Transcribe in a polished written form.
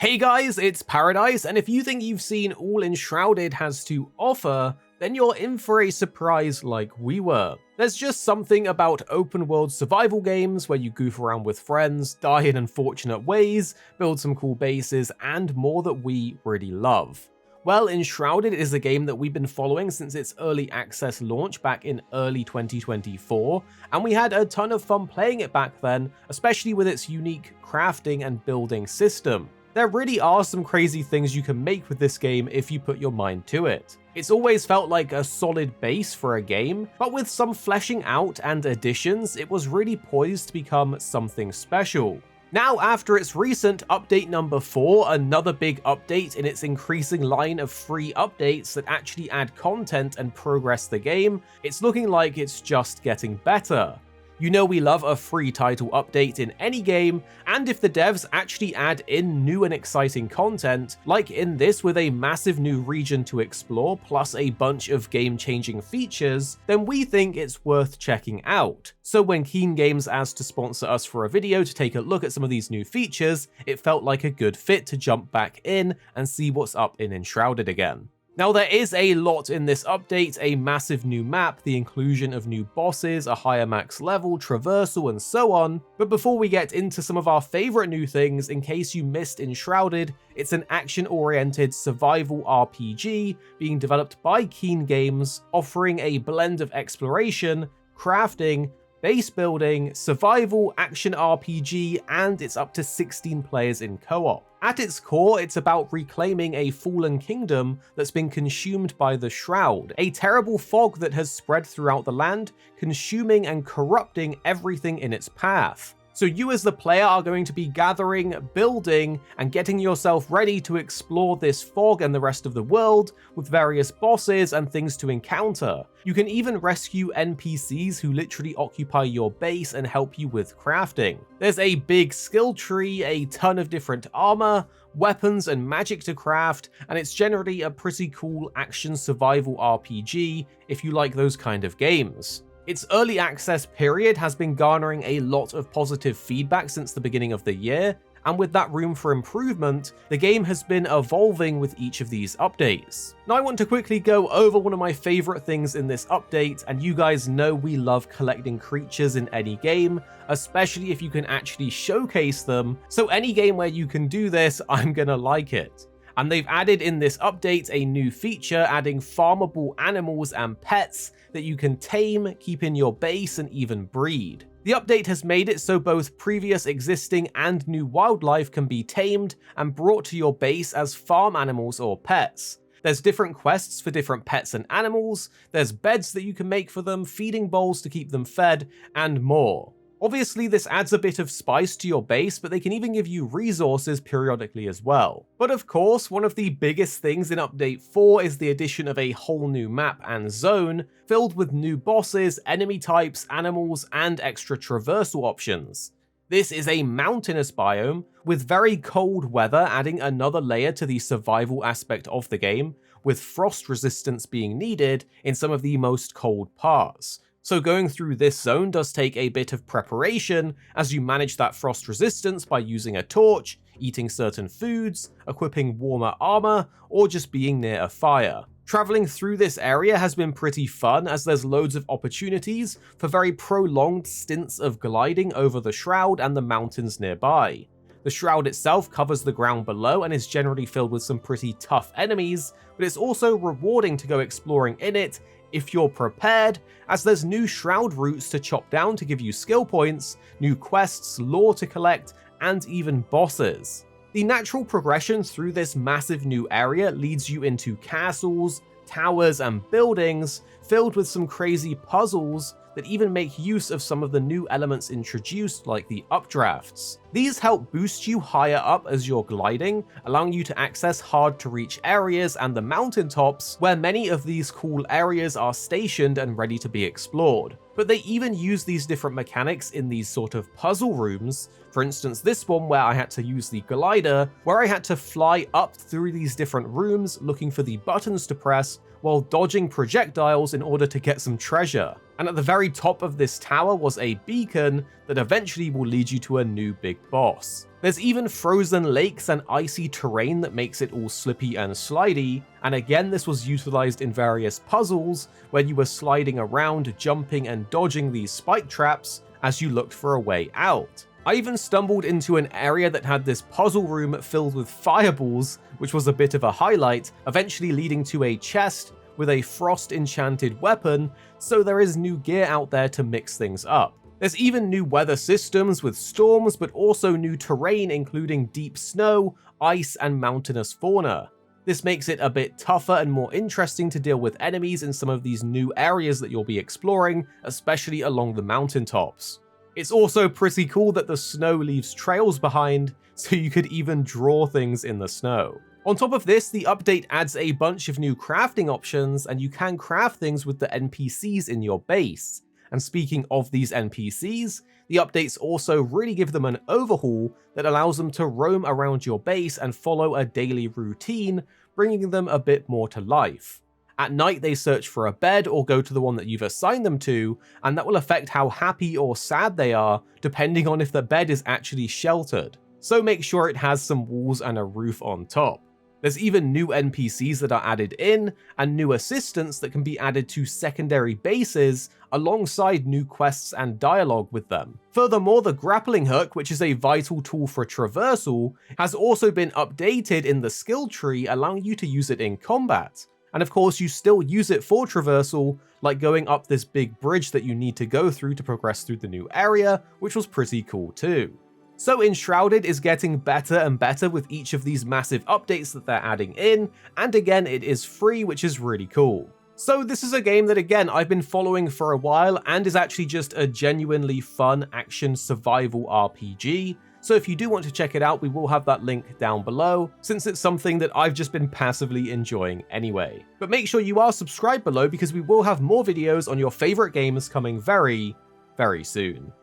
Hey guys, it's Paradise, and if you think you've seen all Enshrouded has to offer, then you're in for a surprise like we were. There's just something about open world survival games where you goof around with friends, die in unfortunate ways, build some cool bases, and more that we really love. Well, Enshrouded is a game that we've been following since its early access launch back in early 2024, and we had a ton of fun playing it back then, especially with its unique crafting and building system. There really are some crazy things you can make with this game if you put your mind to it. It's always felt like a solid base for a game, but with some fleshing out and additions, it was really poised to become something special. Now, after its recent update number 4, another big update in its increasing line of free updates that actually add content and progress the game, it's looking like it's just getting better. You know we love a free title update in any game, and if the devs actually add in new and exciting content, like in this with a massive new region to explore plus a bunch of game-changing features, then we think it's worth checking out. So when Keen Games asked to sponsor us for a video to take a look at some of these new features, it felt like a good fit to jump back in and see what's up in Enshrouded again. Now there is a lot in this update, a massive new map, the inclusion of new bosses, a higher max level, traversal and so on, but before we get into some of our favourite new things, in case you missed Enshrouded, it's an action-oriented survival RPG being developed by Keen Games, offering a blend of exploration, crafting, base building, survival, action RPG, and it's up to 16 players in co-op. At its core, it's about reclaiming a fallen kingdom that's been consumed by the Shroud, a terrible fog that has spread throughout the land, consuming and corrupting everything in its path. So you as the player are going to be gathering, building, and getting yourself ready to explore this fog and the rest of the world with various bosses and things to encounter. You can even rescue NPCs who literally occupy your base and help you with crafting. There's a big skill tree, a ton of different armor, weapons and magic to craft, and it's generally a pretty cool action survival RPG if you like those kind of games. Its early access period has been garnering a lot of positive feedback since the beginning of the year, and with that room for improvement, the game has been evolving with each of these updates. Now I want to quickly go over one of my favourite things in this update, and you guys know we love collecting creatures in any game, especially if you can actually showcase them, so any game where you can do this, I'm gonna like it. And they've added in this update a new feature adding farmable animals and pets that you can tame, keep in your base, and even breed. The update has made it so both previous, existing, and new wildlife can be tamed and brought to your base as farm animals or pets. There's different quests for different pets and animals, there's beds that you can make for them, feeding bowls to keep them fed, and more. Obviously, this adds a bit of spice to your base, but they can even give you resources periodically as well. But of course, one of the biggest things in Update 4 is the addition of a whole new map and zone, filled with new bosses, enemy types, animals, and extra traversal options. This is a mountainous biome, with very cold weather adding another layer to the survival aspect of the game, with frost resistance being needed in some of the most cold parts. So going through this zone does take a bit of preparation as you manage that frost resistance by using a torch, eating certain foods, equipping warmer armor, or just being near a fire. Traveling through this area has been pretty fun as there's loads of opportunities for very prolonged stints of gliding over the Shroud and the mountains nearby. The Shroud itself covers the ground below and is generally filled with some pretty tough enemies, but it's also rewarding to go exploring in it if you're prepared, as there's new Shroud routes to chop down to give you skill points, new quests, lore to collect, and even bosses. The natural progression through this massive new area leads you into castles, towers, and buildings filled with some crazy puzzles that even make use of some of the new elements introduced, like the updrafts. These help boost you higher up as you're gliding, allowing you to access hard-to-reach areas and the mountaintops, where many of these cool areas are stationed and ready to be explored. But they even use these different mechanics in these sort of puzzle rooms. For instance, this one where I had to use the glider, where I had to fly up through these different rooms looking for the buttons to press while dodging projectiles in order to get some treasure. and at the very top of this tower was a beacon that eventually will lead you to a new big boss. There's even frozen lakes and icy terrain that makes it all slippy and slidey, and again this was utilized in various puzzles where you were sliding around, jumping and dodging these spike traps as you looked for a way out. I even stumbled into an area that had this puzzle room filled with fireballs, which was a bit of a highlight, eventually leading to a chest with a frost-enchanted weapon, so there is new gear out there to mix things up. There's even new weather systems with storms, but also new terrain including deep snow, ice, and mountainous fauna. This makes it a bit tougher and more interesting to deal with enemies in some of these new areas that you'll be exploring, especially along the mountaintops. It's also pretty cool that the snow leaves trails behind, so you could even draw things in the snow. On top of this, the update adds a bunch of new crafting options, and you can craft things with the NPCs in your base. And speaking of these NPCs, the updates also really give them an overhaul that allows them to roam around your base and follow a daily routine, bringing them a bit more to life. At night, they search for a bed or go to the one that you've assigned them to, and that will affect how happy or sad they are, depending on if the bed is actually sheltered. So make sure it has some walls and a roof on top. There's even new NPCs that are added in, and new assistants that can be added to secondary bases alongside new quests and dialogue with them. Furthermore, the grappling hook, which is a vital tool for traversal, has also been updated in the skill tree, allowing you to use it in combat. And of course, you still use it for traversal, like going up this big bridge that you need to go through to progress through the new area, which was pretty cool too. So Enshrouded is getting better and better with each of these massive updates that they're adding in, and again it is free, which is really cool. So this is a game that again I've been following for a while and is actually just a genuinely fun action survival RPG. So if you do want to check it out, we will have that link down below, since it's something that I've just been passively enjoying anyway. But make sure you are subscribed below because we will have more videos on your favorite games coming very, very soon.